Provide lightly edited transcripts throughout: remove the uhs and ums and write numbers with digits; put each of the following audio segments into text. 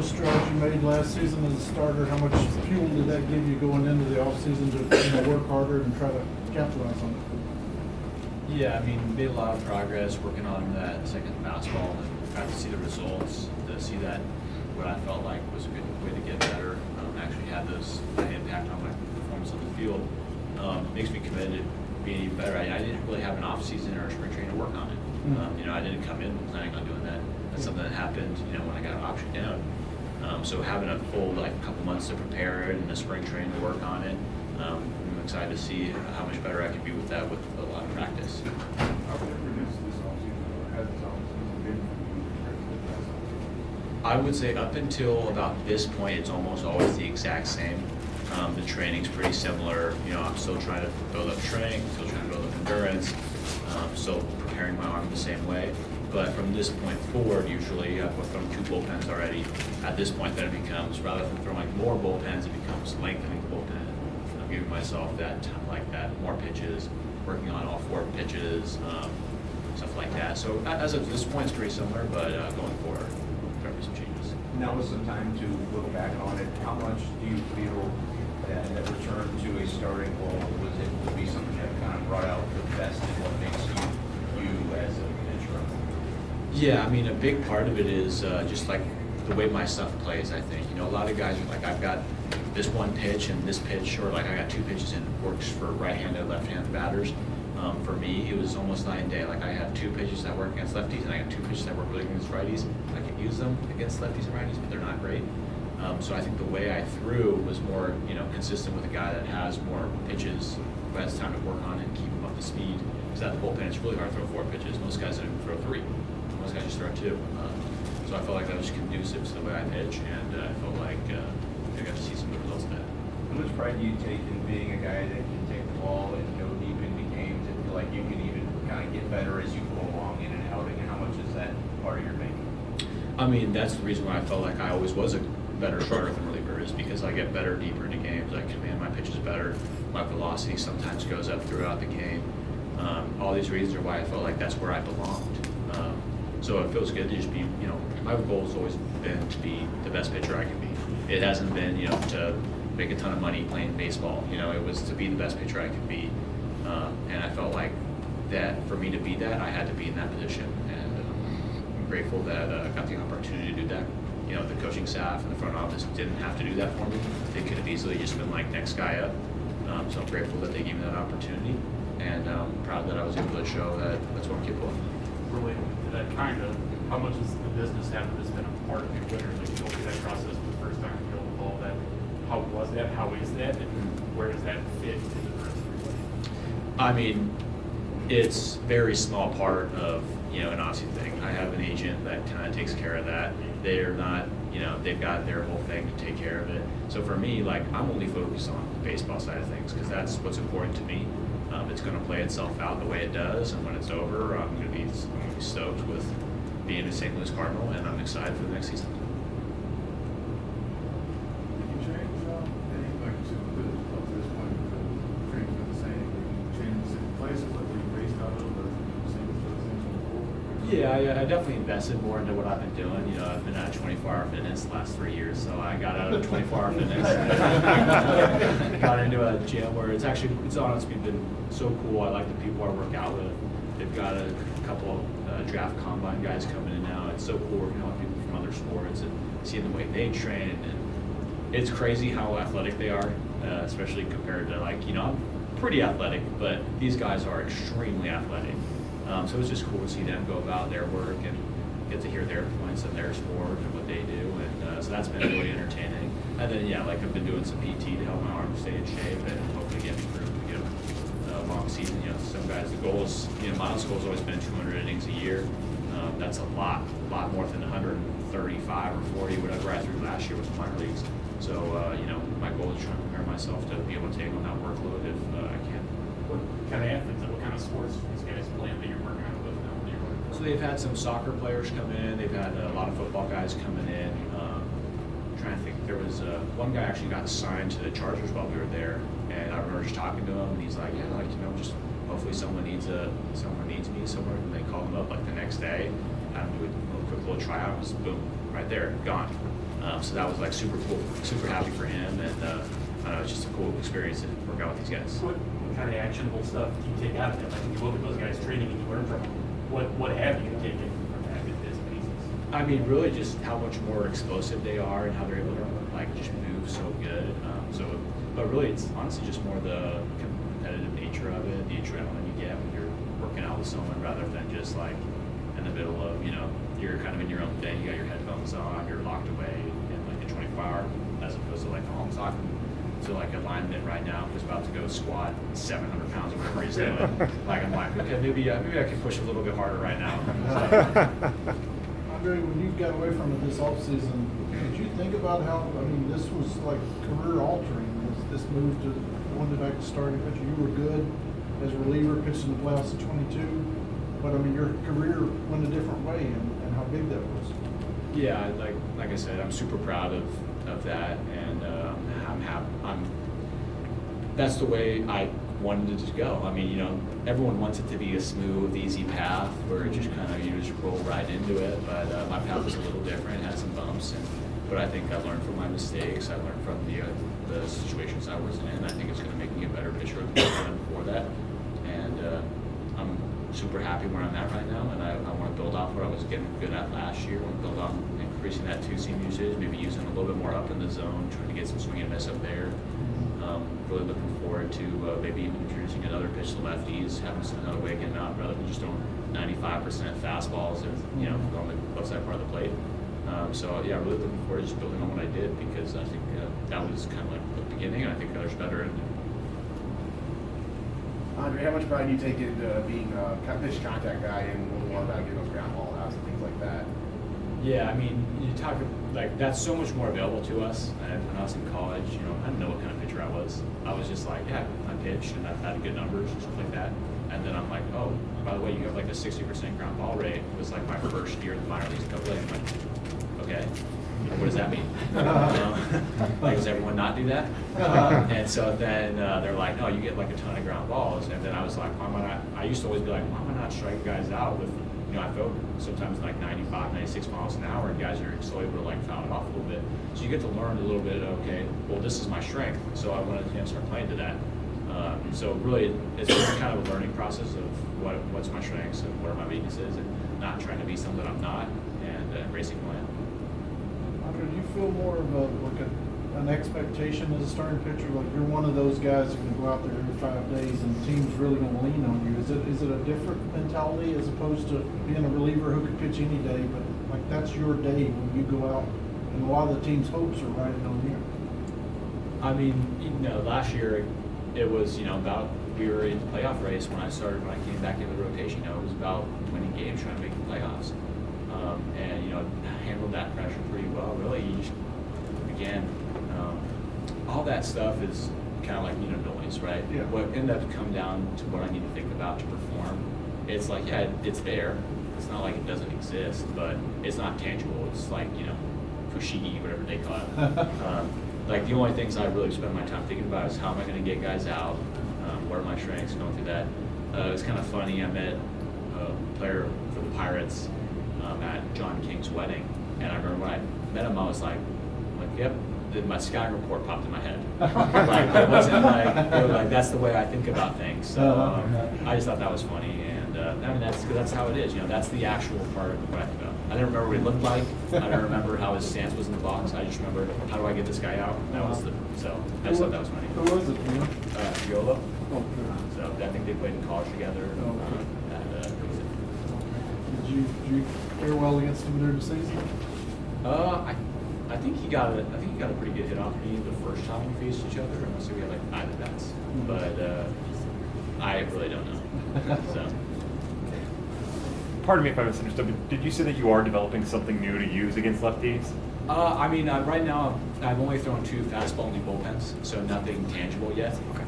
those strides you made last season as a starter, how much fuel did that give you going into the offseason to work harder and try to capitalize on it? Yeah, I mean, made a lot of progress working on that second fastball and got to see the results, to see that what I felt like was a good way to get better actually had this impact on my performance on the field. Makes me committed to being even better. I didn't really have an off season or a spring training to work on it. You know, I didn't come in planning on doing that. That's something that happened, you know, when I got optioned down. So having a full couple months to prepare it and a spring training to work on it, I'm excited to see how much better I can be with that with a lot of practice. I would say up until about this point, it's almost always the exact same. The training's pretty similar. You know, I'm still trying to build up strength, still trying to build up endurance, still preparing my arm the same way. But from this point forward, usually I've thrown 2 bullpens already. At this point, then it becomes, rather than throwing more bullpens, it becomes lengthening the bullpen. I'm giving myself that time like that, more pitches, working on all 4 pitches, stuff like that. So as of this point, it's pretty similar, but going forward, there'll be some changes. Now with some time to look back on it, how much do you feel that return to a starting role would be something that kind of brought out the best in what makes you as a pitcher? Yeah, I mean, a big part of it is just like the way my stuff plays, I think. You know, a lot of guys are like, I've got this one pitch and this pitch, or like I got 2 pitches and it works for right-handed, left-handed batters. For me, it was almost night and day. Like I have 2 pitches that work against lefties and I got 2 pitches that work really against righties. I can use them against lefties and righties, but they're not great. So I think the way I threw was more, you know, consistent with a guy that has more pitches, who has time to work on it and keep him up to speed. Because at the bullpen, it's really hard to throw 4 pitches. Most guys don't even throw 3. Most guys just throw 2. So I felt like that was conducive to the way I pitch, and I felt like I got to see some good results of that. How much pride do you take in being a guy that can take the ball and go deep into games and feel like you can even kind of get better as you go along in and out? And how much is that part of your making? I mean, that's the reason why I felt like I always was a better starter than reliever, is because I get better deeper into games. I command my pitches better. My velocity sometimes goes up throughout the game. All these reasons are why I felt like that's where I belonged. So it feels good to just be, you know, my goal has always been to be the best pitcher I can be. It hasn't been, you know, to make a ton of money playing baseball. You know, it was to be the best pitcher I could be. And I felt like that for me to be that, I had to be in that position. And I'm grateful that I got the opportunity to do that. You know, the coaching staff and the front office didn't have to do that for me. They could have easily just been like, next guy up. So I'm grateful that they gave me that opportunity. And I'm proud that I was able to show that that's what I'm capable of. Related to that, kind of, how much has the business having this been a part of your winter? Like, you go through that process the first time you feel the ball, that how was that? How is that? And where does that fit into the rest of your life? I mean, it's a very small part of, you know, an Aussie thing. I have an agent that kind of takes care of that. They're not, you know, they've got their whole thing to take care of it. So for me, like, I'm only focused on the baseball side of things because that's what's important to me. It's going to play itself out the way it does, and when it's over, I'm going to be stoked with being a St. Louis Cardinal, and I'm excited for the next season. Did you change anything like up to this point? The training's been the same. You changed places, like where you raced out of, or same things before? Yeah, I definitely invested more into what I've been doing. You know, I've been at 24-hour fitness the last 3 years, so I got out of 24-hour fitness. Got into a gym where it's honestly been so cool. I like the people I work out with. They've got a couple of draft combine guys coming in now. It's so cool working out with people from other sports and seeing the way they train. And it's crazy how athletic they are, especially compared to, like, you know, I'm pretty athletic, but these guys are extremely athletic. So it's just cool to see them go about their work and get to hear their points in their sport and what they do. And so that's been really entertaining. And then, yeah, like I've been doing some PT to help my arm stay in shape and hopefully get me through, you know, a long season. You know, some guys, the goal is, you know, Miles' goal has always been 200 innings a year. That's a lot more than 135 or 40, whatever I threw last year with the minor leagues. So, you know, my goal is trying to prepare myself to be able to take on that workload if I can. What kind of athletes, what kind of sports these guys playing that you're working on with now? So they've had some soccer players come in. They've had a lot of football guys coming in. Trying to think, there was one guy actually got signed to the Chargers while we were there, and I remember just talking to him, and he's like, yeah, like, you know, just hopefully someone needs me somewhere, and they called him up like the next day, had him do a quick little tryout, was boom, right there, gone. So that was like super cool, super happy for him, and it's just a cool experience to work out with these guys. What kind of actionable stuff do you take out of that? Like, when you look at those guys training and you learn from them, what have you taken from that as pieces? I mean, really just how much more explosive they are and how they're able to like just move so good. But really, it's honestly just more the competitive nature of it, the adrenaline you get when you're working out with someone, rather than just like in the middle of, you know, you're kind of in your own thing. You got your headphones on, you're locked away in like a 24-hour, as opposed to like, oh, I'm talking to like a lineman right now who's about to go squat 700 pounds or whatever he's doing. Like, I'm like, okay, maybe I can push a little bit harder right now. So, Andre, when you got away from it this offseason, did you think about how, I mean, this was like career altering, this move to going back to starting pitcher? You were good as a reliever, pitched in the playoffs at 22, but I mean, your career went a different way, and how big that was. yeah, like I said, I'm super proud of that, and I'm happy. That's the way I wanted it to go. I mean, you know, everyone wants it to be a smooth, easy path where it just kind of, you just roll right into it. But my path was a little different, had some bumps, but I think I learned from my mistakes. I learned from the situations I was in. I think it's going to make me a better pitcher than before that. And I'm super happy where I'm at right now, and I want to build off what I was getting good at last year. I want to build on increasing that two-seam usage, maybe using a little bit more up in the zone, trying to get some swing and miss up there. Really looking forward to maybe even introducing another pitch to lefties, having another way of getting out rather than just throwing 95% fastballs and, you know, on the left side part of the plate. So yeah, really looking forward to just building on what I did, because I think that was kind of like the beginning, and I think there's better. Andre, how much pride do you take in being a pitch contact guy and a little more about getting those ground ball outs and things like that? Yeah, I mean, you talk like that's so much more available to us. And when I was in college, you know, I didn't know what kind of pitcher I was. I was just like, yeah, I pitched and I've had good numbers and stuff like that. And then I'm like, oh, by the way, you have like a 60% ground ball rate. It was like my first year in the minor leagues. I'm like, okay, what does that mean? Like, does everyone not do that? And so then they're like, no, you get like a ton of ground balls. And then I was like, why am I not? I used to always be like, why am I not striking guys out with, you know, I throw sometimes like 95, 96 miles an hour, and guys are still able to like foul it off a little bit. So you get to learn a little bit, okay, well, this is my strength, so I want to start playing to that. So really, it's just kind of a learning process of what's my strengths and what are my weaknesses, and not trying to be something I'm not, and embracing who I am. Andre, do you feel more of an expectation as a starting pitcher? Like, you're one of those guys who can go out there every 5 days and the team's really going to lean on you. Is it a different mentality as opposed to being a reliever who could pitch any day, but like that's your day when you go out and a lot of the team's hopes are riding on you? I mean, you know, last year it was, you know, about, we were in the playoff race when I came back into the rotation. You know, it was about winning games, trying to make the playoffs. And, you know, handled that pressure pretty well. Really, you just, again, all that stuff is kind of like, you know, noise, right? Yeah. What ended up come down to what I need to think about to perform, it's like, yeah, it's there. It's not like it doesn't exist, but it's not tangible. It's like, you know, fushigi, whatever they call it. Like, the only things I really spend my time thinking about is how am I going to get guys out, what are my strengths, going through that. It was kind of funny, I met a player for the Pirates at John King's wedding, and I remember when I met him, I was like, yep, my scouting report popped in my head. Like, it wasn't like, that's the way I think about things. So I just thought that was funny, and I mean, that's how it is. You know, that's the actual part of what I think about. I didn't remember what he looked like. I don't remember how his stance was in the box. I just remember, how do I get this guy out? That was so I just thought that was funny. Who was it, you know? Fiolo. Oh, So I think they played in college together. Okay. And that was it. Did you fare well against him during the season? I think he got a pretty good hit off me the first time we faced each other. Unless we had like 5 at-bats, but I really don't know. So. Pardon me if I misunderstood, but did you say that you are developing something new to use against lefties? I mean, right now I've only thrown 2 fastball-only bullpens, so nothing tangible yet. Okay.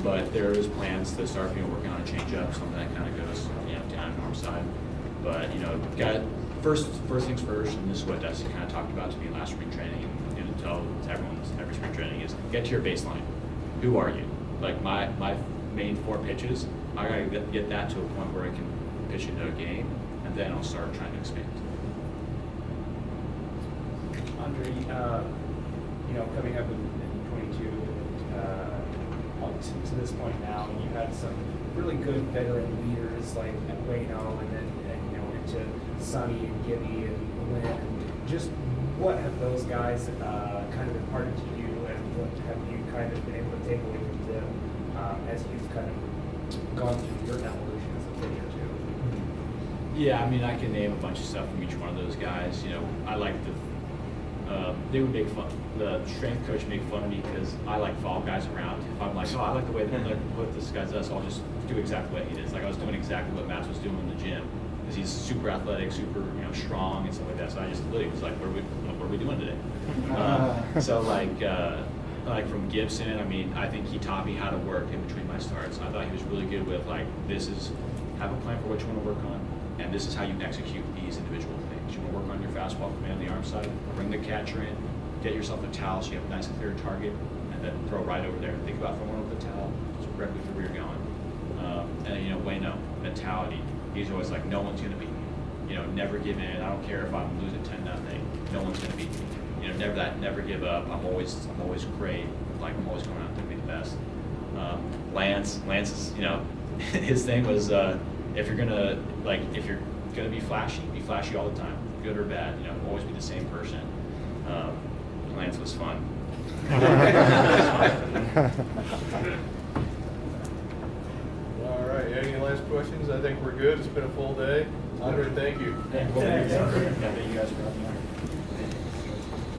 But there is plans to start, you know, working on a changeup, something that kind of goes, you know, down north side. But, you know, first things first, and this is what Dusty kind of talked about to me last spring training, and going to tell everyone every spring training is get to your baseline. Who are you? Like my main 4 pitches, I gotta get that to a point where I can pitch into a game, and then I'll start trying to expand. Andre, coming up in 22, up to this point now, you had some really good veteran leaders like Wayno, and then into Sonny and Gibby and Lynn. Just what have those guys kind of imparted to you, and what have you kind of been able to take away from them as you've kind of gone through your evolution as a pitcher too? Yeah, I mean, I can name a bunch of stuff from each one of those guys. I like they would make fun. The strength coach would make fun of me because I like follow guys around. If I'm like, oh, I like the way what this guy does, I'll just do exactly what he does. Like I was doing exactly what Matt was doing in the gym because he's super athletic, super strong and stuff like that. So I just literally was like, what are we doing today? So like from Gibson, I mean, I think he taught me how to work in between my starts. I thought he was really good with have a plan for what you want to work on, and this is how you execute these individual things. You want to work on your fastball command on the arm side, bring the catcher in, get yourself a towel so you have a nice clear target, and then throw right over there. Think about throwing over the towel, just directly through where you're going. And Wayno, mentality. He's always like, no one's going to beat me. Never give in. I don't care if I'm losing 10-0. No one's going to beat me. Never give up. I'm always great. Like I'm always going out there to be the best. Lance is, his thing was if you're gonna be flashy all the time, good or bad. Always be the same person. Lance was fun. All right, any last questions? I think we're good. It's been a full day. Andre, thank you. Thank you guys for having me.